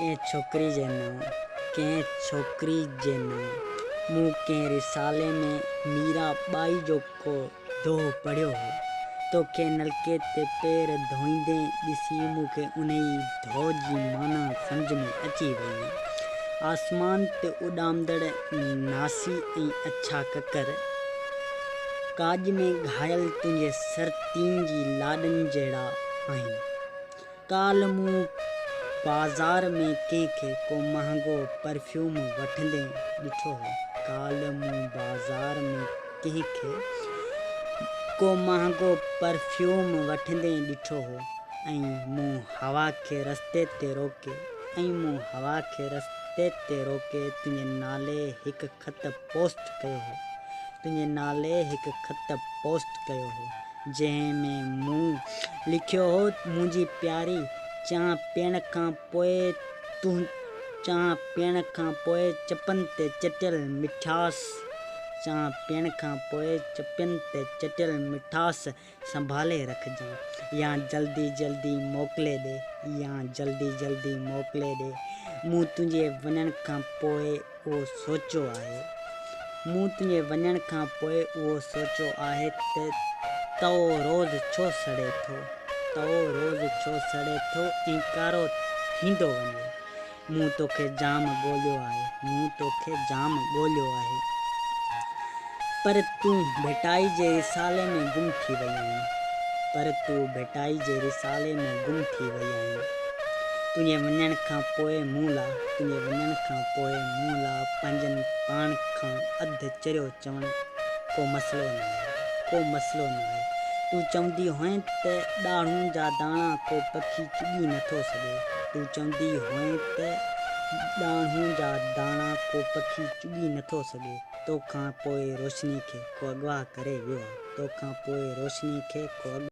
कंहिं छोकिरी जे नाम मूं कंहिं रिसाले में मीरा बाई जो को दोहो पढ़ियो हो। तोखे नलके ते पेर धोईंदे ॾिसी मूंखे उन दोह जी माना सम्झ में अची वई। आसमान ते उॾामंदड़ नासी ऐं अछा ककर काज में घायल तुंहिंजे सरतीन जी लाॾनि जहिड़ा आहिनि। काल मूं बाज़ार में कंहिंखे को महांगो परफ्यूम वठंदे ॾिठो हो। ऐं मूं हवा खे रस्ते ते रोके तुंहिंजे नाले हिकु ख़त पोस्ट कयो हो जंहिं में मूं लिखियो हो, मुंहिंजी प्यारी, चांहि पीअण खां पोइ चपनि ते चटियल मिठास संभाले रखजांइ या जल्दी जल्दी मोकिले ॾे। मूं तुंहिंजे वञण खां पोइ उहो सोचियो आहे त तओ रोज़ छो सड़े थो ऐं कारो थींदो वञे। मूं तोखे जाम ॻोल्हियो आहे पर तूं भेटाई जे रिसाले में गुम थी वई आहीं। तुंहिंजे वञण खां पोइ मूं लाइ पंहिंजनि पाण खां अधु चरियो चवण को मसलो न आहे। तूं चवंदी हुएं त ॾाढ़ूं जा दाणा को पखी चुॻी नथो सघे। तोखां पोइ रोशनी खे को अॻवा करे वियो आहे।